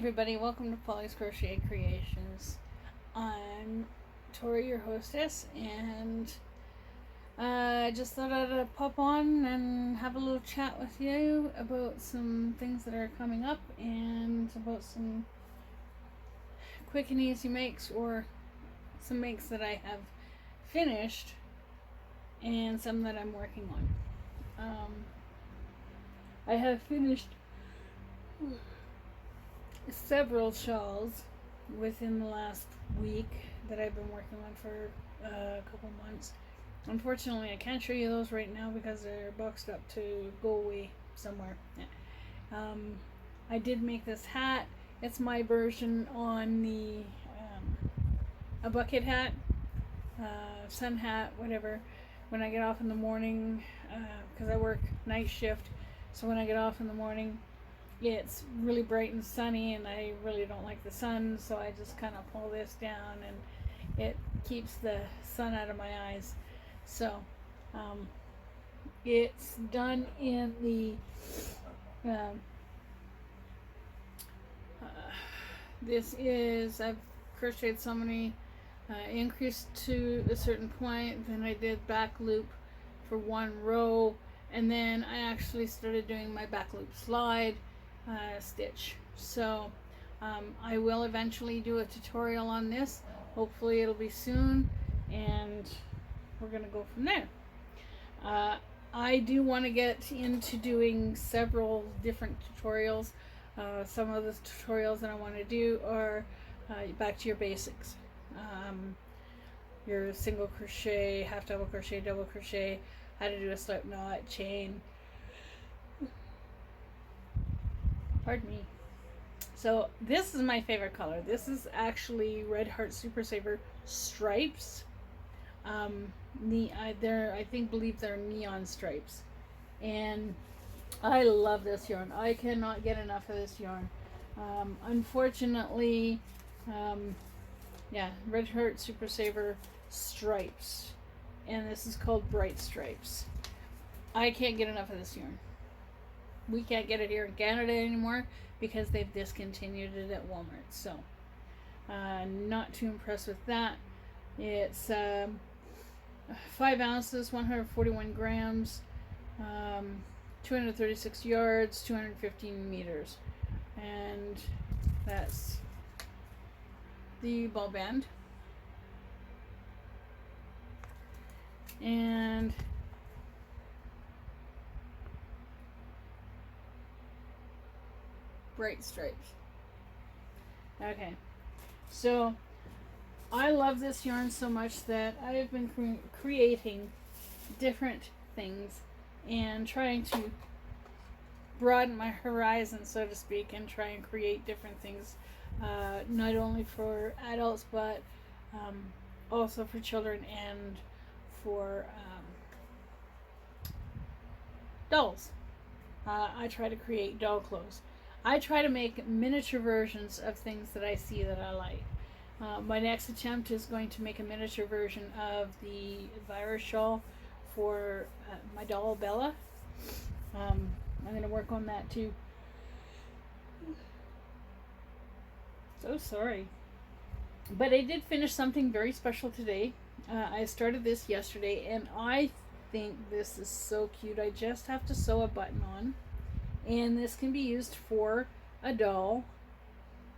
everybody, welcome to Pauly's Crochet Creations. I'm Tori, your hostess, and I just thought I'd pop on and have a little chat with you about some things that are coming up and about some quick and easy makes or some makes that I have finished and some that I'm working on. I have finished several shawls within the last week that I've been working on for a couple months. Unfortunately, I can't show you those right now because they're boxed up to go away somewhere. I did make this hat. It's my version on the a bucket hat, sun hat, whatever. When I get off in the morning, because I work night shift, so when I get off in the morning, it's really bright and sunny and I really don't like the sun, so I just kind of pull this down and it keeps the sun out of my eyes. So it's done in the this is, I've crocheted so many increased to a certain point, then I did back loop for one row, and then I actually started doing my back loop slide stitch. So I will eventually do a tutorial on this. Hopefully it'll be soon, and we're gonna go from there. I do want to get into doing several different tutorials. Some of the tutorials that I want to do are back to your basics. Your single crochet, half double crochet, double crochet, how to do a slip knot, chain. Pardon me. So this is my favorite color. This is actually Red Heart Super Saver stripes. I believe they're neon stripes, and I love this yarn. I cannot get enough of this yarn. Unfortunately, Red Heart Super Saver stripes, and this is called Bright Stripes. I can't get enough of this yarn. We can't get it here in Canada anymore because they've discontinued it at Walmart. So, not too impressed with that. It's 5 ounces, 141 grams, 236 yards, 215 meters. And that's the ball band. And bright stripes. Okay, so I love this yarn so much that I have been creating different things and trying to broaden my horizon, so to speak, and try and create different things, not only for adults but also for children and for dolls. I try to create doll clothes. I try to make miniature versions of things that I see that I like. My next attempt is going to make a miniature version of the virus shawl for my doll Bella. I'm going to work on that too. So sorry. But I did finish something very special today. I started this yesterday, and I think this is so cute. I just have to sew a button on, and this can be used for a doll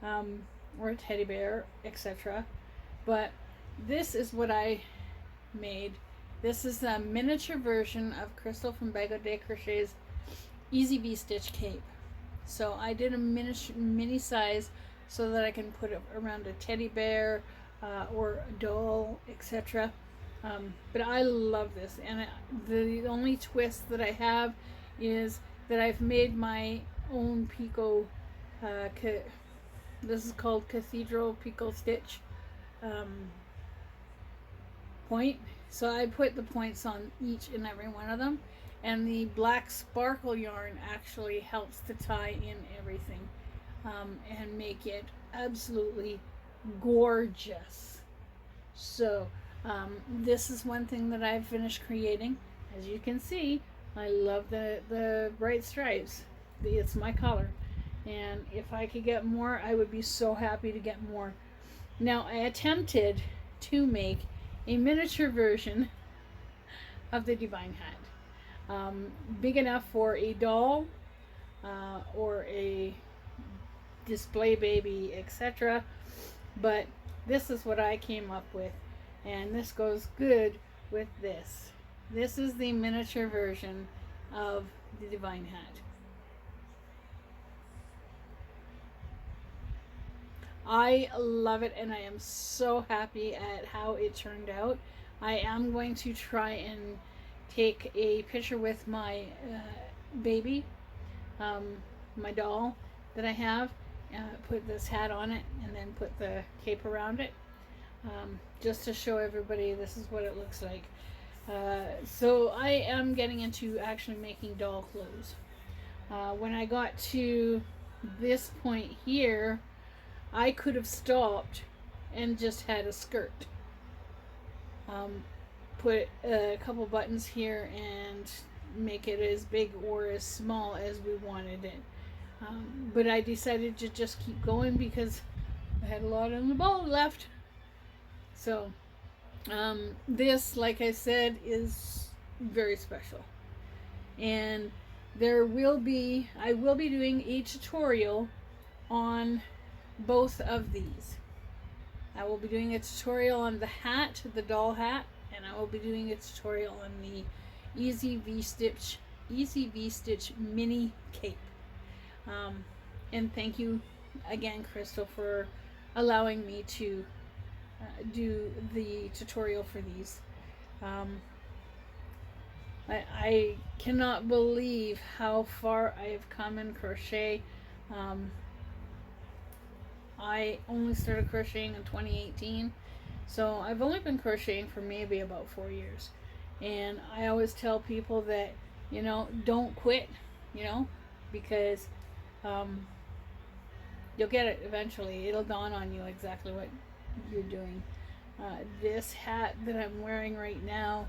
or a teddy bear, etc. But this is what I made. This is a miniature version of Crystal from Bag O' Day Crochet's Easy V-Stitch cape. So I did a mini size so that I can put it around a teddy bear or a doll, etc. But I love this, and the only twist that I have is that I've made my own Pickle. This is called Cathedral Pickle Stitch point. So I put the points on each and every one of them, and the black sparkle yarn actually helps to tie in everything and make it absolutely gorgeous. So this is one thing that I've finished creating. As you can see, I love the bright stripes. It's my color. And if I could get more, I would be so happy to get more. Now, I attempted to make a miniature version of the Divine Hat, big enough for a doll or a display baby, etc. But this is what I came up with, and this goes good with this. This is the miniature version of the Divine Hat. I love it, and I am so happy at how it turned out. I am going to try and take a picture with my baby, my doll that I have, put this hat on it, and then put the cape around it, just to show everybody this is what it looks like. So I am getting into actually making doll clothes. When I got to this point here, I could have stopped and just had a skirt. Put a couple buttons here and make it as big or as small as we wanted it. But I decided to just keep going because I had a lot on the ball left. So this, like I said, is very special. And I will be doing a tutorial on both of these. I will be doing a tutorial on the hat, the doll hat, and I will be doing a tutorial on the Easy V-Stitch mini cape. And thank you again, Crystal, for allowing me to do the tutorial for these. I cannot believe how far I have come in crochet. I only started crocheting in 2018, so I've only been crocheting for maybe about 4 years. And I always tell people that, you know, don't quit, you know, because you'll get it eventually. It'll dawn on you exactly what you're doing. This hat that I'm wearing right now,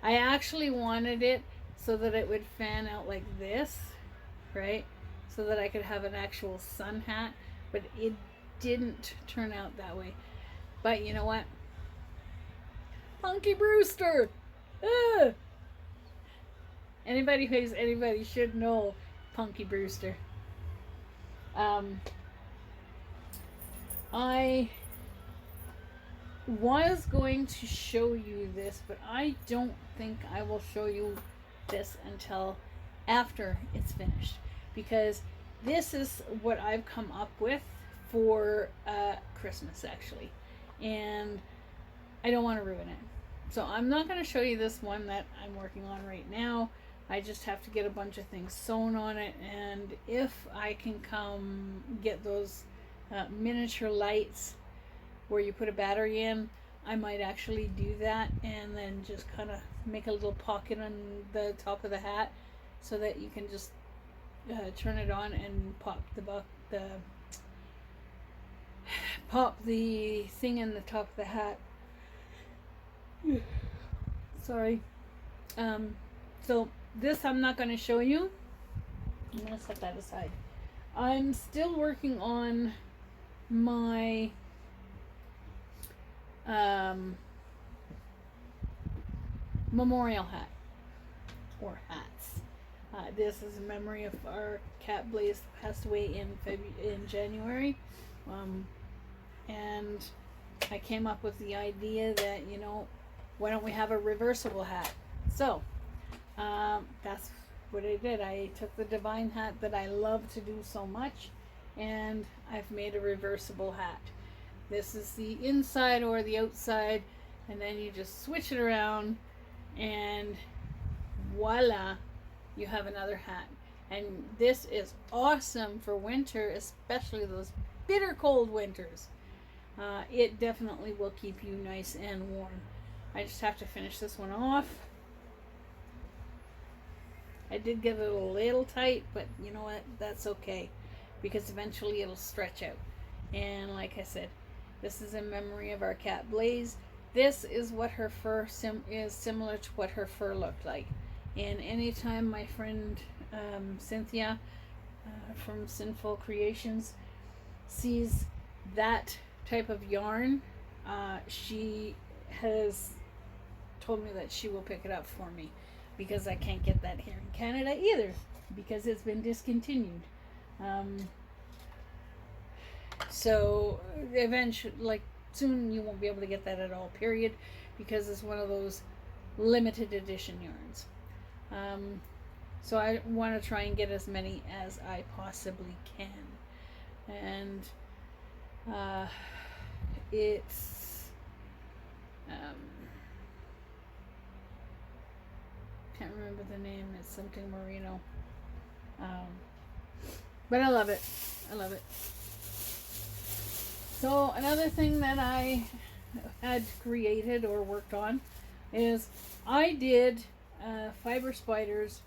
I actually wanted it so that it would fan out like this, right? So that I could have an actual sun hat, but it didn't turn out that way. But you know what? Punky Brewster! Ugh. Anybody who's anybody should know Punky Brewster. I was going to show you this, but I don't think I will show you this until after it's finished, because this is what I've come up with for Christmas, actually, and I don't want to ruin it. So I'm not going to show you this one that I'm working on right now. I just have to get a bunch of things sewn on it, and if I can come get those miniature lights where you put a battery in, I might actually do that, and then just kind of make a little pocket on the top of the hat so that you can just turn it on and pop the thing in the top of the hat. Sorry. So this I'm not going to show you. I'm going to set that aside. I'm still working on my memorial hat, or hats. This is in memory of our cat Blaze that passed away in January. And I came up with the idea that, you know, why don't we have a reversible hat? So that's what I did. I took the Divine Hat that I love to do so much, and I've made a reversible hat. This is the inside or the outside, and then you just switch it around, and voila, you have another hat. And this is awesome for winter, especially those bitter cold winters. It definitely will keep you nice and warm. I just have to finish this one off. I did get it a little tight, but you know what? That's okay, because eventually it'll stretch out. And like I said, this is in memory of our cat Blaze. This is what her fur is similar to what her fur looked like. And anytime my friend Cynthia from Sinful Creations sees that type of yarn, she has told me that she will pick it up for me, because I can't get that here in Canada either, because it's been discontinued. So eventually, like soon, you won't be able to get that at all, period, because it's one of those limited edition yarns. So I want to try and get as many as I possibly can. And it's can't remember the name. It's something merino. But I love it. I love it. So another thing that I had created or worked on is I did fiber spiders.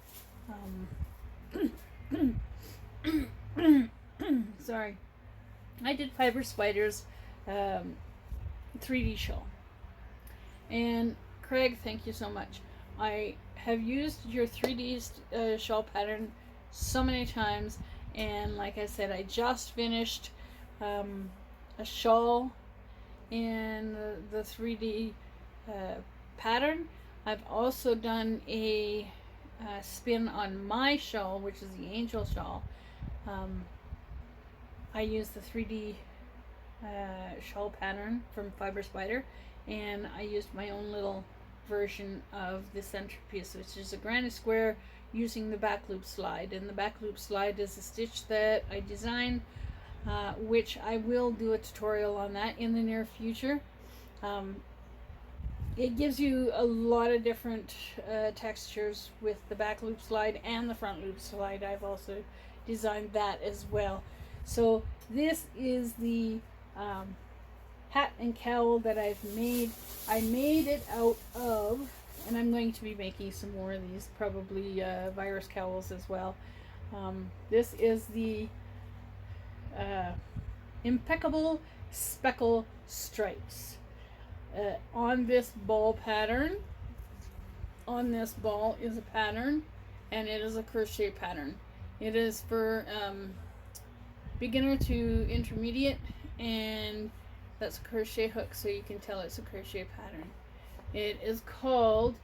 Sorry. I did fiber spiders 3D shawl. And Craig, thank you so much. I have used your 3D shawl pattern so many times, and like I said, I just finished a shawl in the 3D pattern. I've also done a spin on my shawl, which is the angel shawl. I used the 3D shawl pattern from Fiber Spider, and I used my own little version of the centerpiece, which is a granny square using the back loop slide. And the back loop slide is a stitch that I designed, which I will do a tutorial on that in the near future. It gives you a lot of different textures with the back loop slide and the front loop slide. I've also designed that as well. So this is the hat and cowl that I've made. I made it out of, and I'm going to be making some more of these, probably virus cowls as well. This is the Impeccable Speckle Stripes. On this ball pattern, on this ball is a pattern, and it is a crochet pattern. It is for beginner to intermediate, and that's a crochet hook, so you can tell it's a crochet pattern. It is called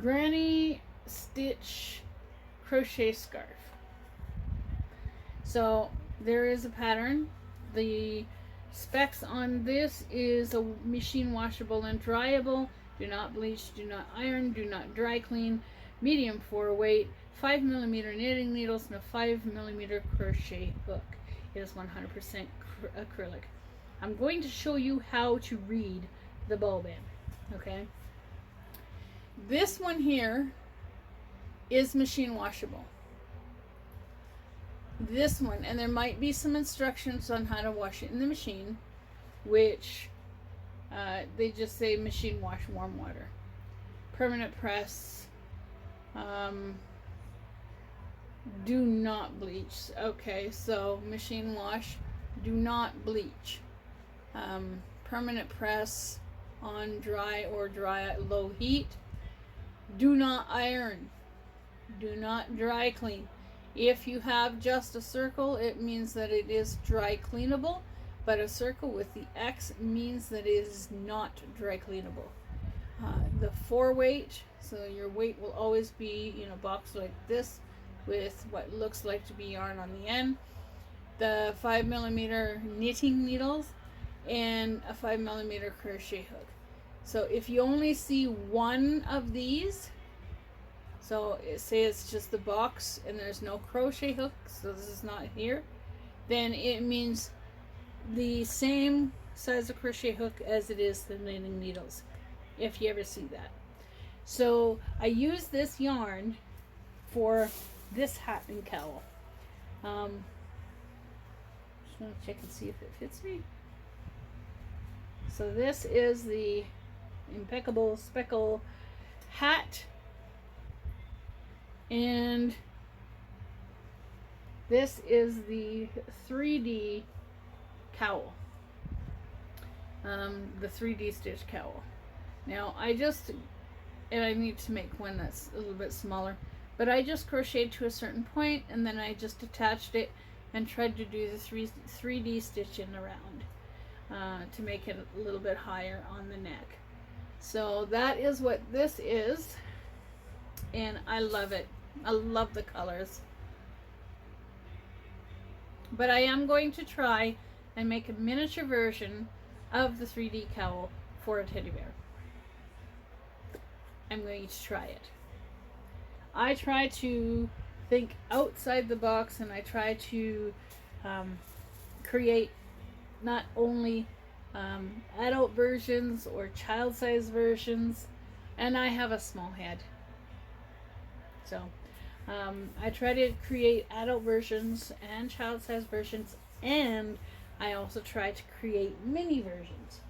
Granny Stitch Crochet Scarf. So there is a pattern. The specs on this is a machine washable and dryable. Do not bleach, do not iron, do not dry clean. Medium 4 weight, 5mm knitting needles, and a 5mm crochet hook. It is 100% acrylic. I'm going to show you how to read the ball band. Okay. This one here is machine washable. This one, and there might be some instructions on how to wash it in the machine, which they just say machine wash, warm water, permanent press, do not bleach. Okay, so machine wash, do not bleach, permanent press on dry or dry at low heat, do not iron, do not dry clean. If you have just a circle, it means that it is dry cleanable, but a circle with the X means that it is not dry cleanable. The 4 weight, so your weight will always be in a box like this with what looks like to be yarn on the end. The 5mm knitting needles and a 5mm crochet hook. So if you only see one of these, so say it's just the box and there's no crochet hook, so this is not here, then it means the same size of crochet hook as it is the knitting needles, if you ever see that. So I use this yarn for this hat and cowl. Just want to check and see if it fits me. So this is the Impeccable Speckle hat, and this is the 3D cowl, the 3D stitch cowl. Now I need to make one that's a little bit smaller. But I just crocheted to a certain point, and then I just attached it and tried to do the 3D stitching around to make it a little bit higher on the neck. So that is what this is, and I love it. I love the colors. But I am going to try and make a miniature version of the 3D cowl for a teddy bear. I'm going to try it. I try to think outside the box, and I try to create not only adult versions or child-size versions, and I have a small head. So I try to create adult versions and child-size versions, and I also try to create mini versions.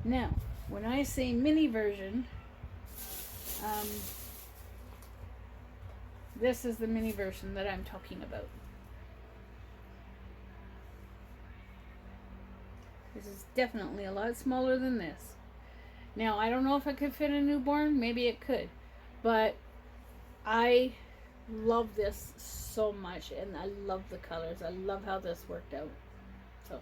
Now, when I say mini version, this is the mini version that I'm talking about. This is definitely a lot smaller than this. Now, I don't know if it could fit a newborn. Maybe it could. But I love this so much, and I love the colors. I love how this worked out. So,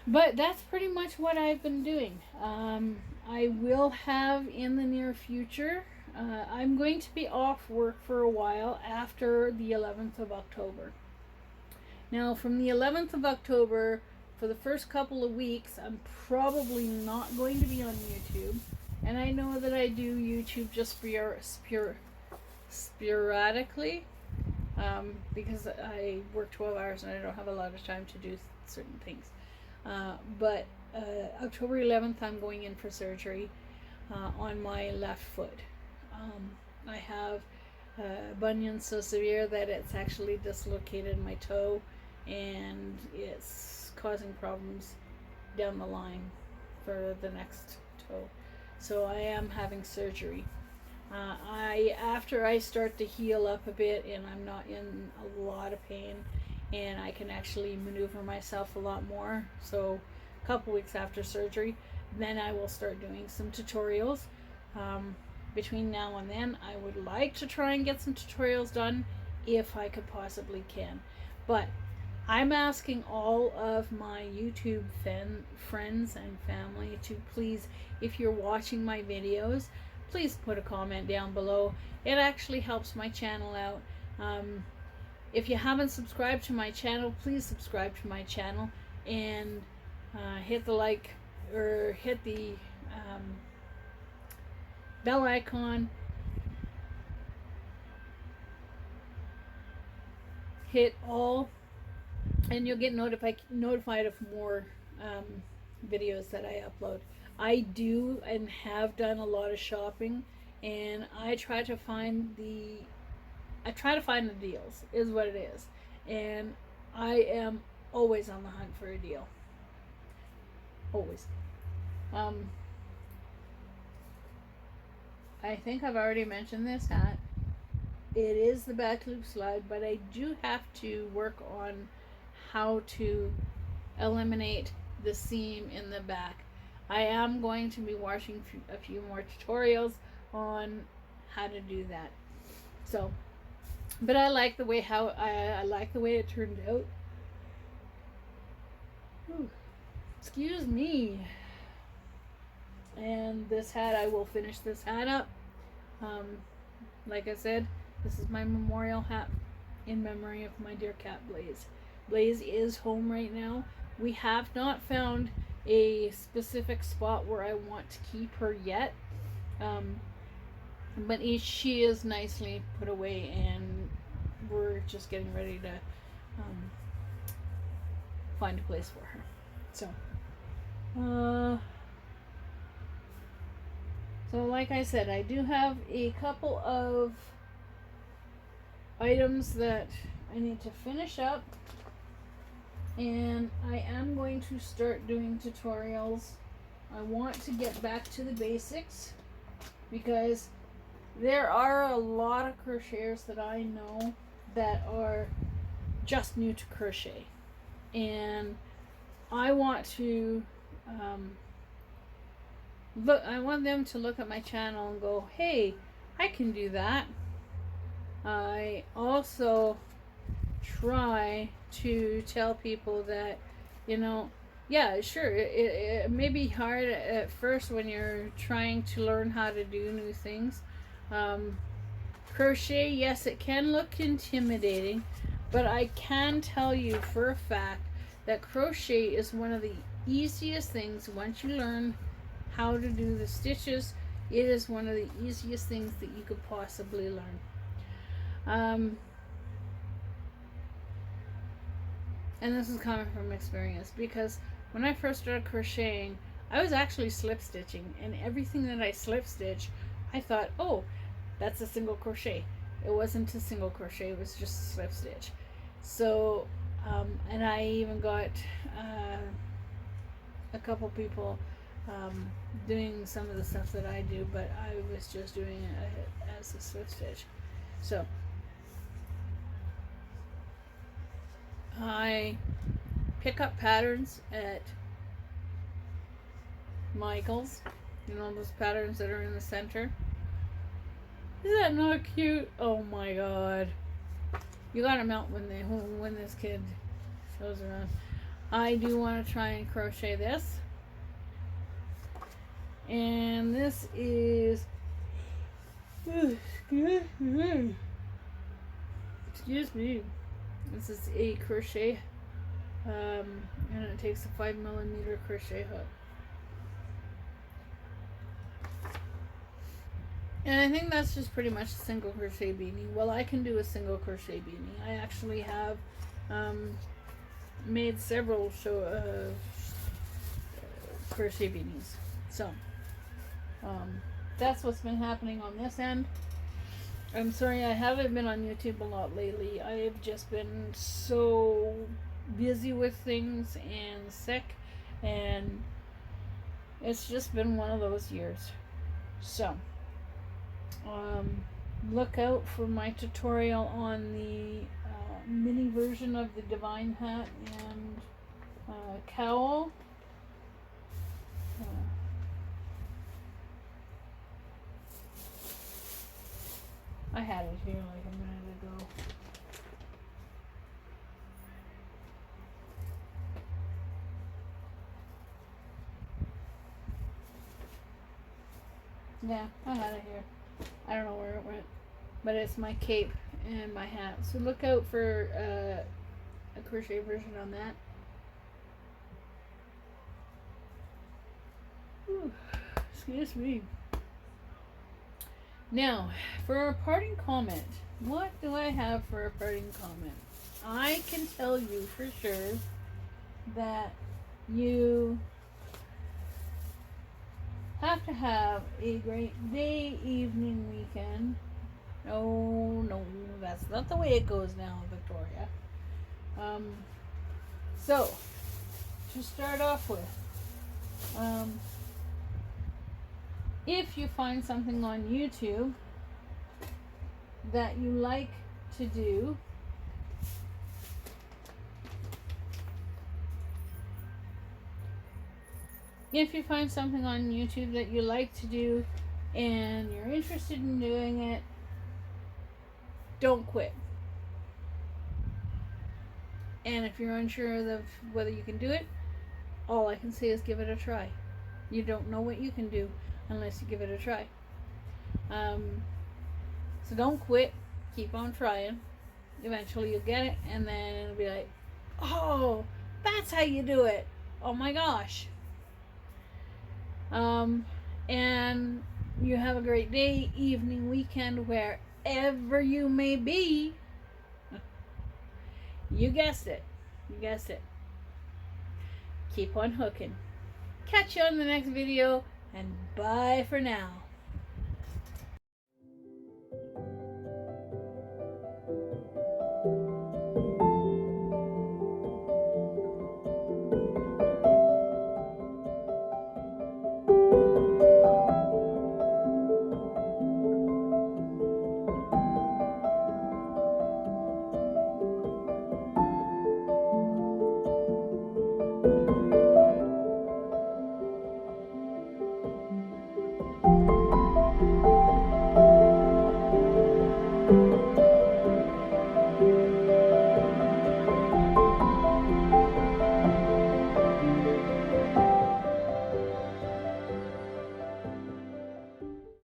but that's pretty much what I've been doing. I will have in the near future, I'm going to be off work for a while after the 11th of October. Now, from the 11th of October, for the first couple of weeks, I'm probably not going to be on YouTube. And I know that I do YouTube just sporadically, because I work 12 hours and I don't have a lot of time to do certain things. But October 11th, I'm going in for surgery on my left foot. I have bunion so severe that it's actually dislocated my toe, and it's causing problems down the line for the next toe. So I am having surgery. After I start to heal up a bit and I'm not in a lot of pain and I can actually maneuver myself a lot more, so a couple weeks after surgery, then I will start doing some tutorials. Between now and then, I would like to try and get some tutorials done if I could possibly can. But I'm asking all of my YouTube friends and family to please, if you're watching my videos, please put a comment down below. It actually helps my channel out. If you haven't subscribed to my channel, please subscribe to my channel and hit the like or hit the bell icon, hit all, and you'll get notified of more videos that I upload. I do and have done a lot of shopping, and I try to find the deals, is what it is, and I am always on the hunt for a deal. Always. I think I've already mentioned this hat. It is the back loop slide, but I do have to work on how to eliminate the seam in the back. I am going to be watching a few more tutorials on how to do that. So, but I like the way I like the way it turned out. Ooh, excuse me. And this hat, I will finish this hat up. Like I said, this is my memorial hat in memory of my dear cat Blaze. Blaze is home right now. We have not found a specific spot where I want to keep her yet, but she is nicely put away, and we're just getting ready to find a place for her. So like I said, I do have a couple of items that I need to finish up, and I am going to start doing tutorials. I want to get back to the basics because there are a lot of crocheters that I know that are just new to crochet, and I want to I want them to look at my channel and go, hey, I can do that. I also try to tell people that, you know, yeah, sure, it may be hard at first when you're trying to learn how to do new things. Crochet, yes, it can look intimidating, but I can tell you for a fact that crochet is one of the easiest things. Once you learn how to do the stitches, it is one of the easiest things that you could possibly learn. And this is coming from experience, because when I first started crocheting, I was actually slip stitching, and everything that I slip stitch, I thought, oh, that's a single crochet. It wasn't a single crochet, it was just a slip stitch. So, and I even got a couple people doing some of the stuff that I do, but I was just doing it as a slip stitch. So, I pick up patterns at Michael's. You know, those patterns that are in the center. Is that not cute? Oh my god. You gotta melt when this kid shows around. I do want to try and crochet this. And this is... Excuse me. This is a crochet, and it takes a 5mm crochet hook. And I think that's just pretty much a single crochet beanie. Well, I can do a single crochet beanie. I actually have made several crochet beanies. So, that's what's been happening on this end. I'm sorry I haven't been on YouTube a lot lately. I've just been so busy with things and sick, and it's just been one of those years. So, look out for my tutorial on the mini version of the Divine Hat and Cowl. I had it here like a minute ago. Yeah, I had it here. I don't know where it went. But it's my cape and my hat. So look out for a crochet version on that. Ooh, excuse me. Now, for a parting comment, what do I have for a parting comment? I can tell you for sure that you have to have a great day, evening, weekend. No, that's not the way it goes now, Victoria. So, to start off with, if you find something on YouTube that you like to do, and you're interested in doing it, don't quit. And if you're unsure of whether you can do it, all I can say is give it a try. You don't know what you can do unless you give it a try. So don't quit. Keep on trying. Eventually you'll get it, and then it'll be like, oh, that's how you do it. Oh my gosh. And you have a great day, evening, weekend, wherever you may be. You guessed it. Keep on hooking. Catch you on the next video, and bye for now.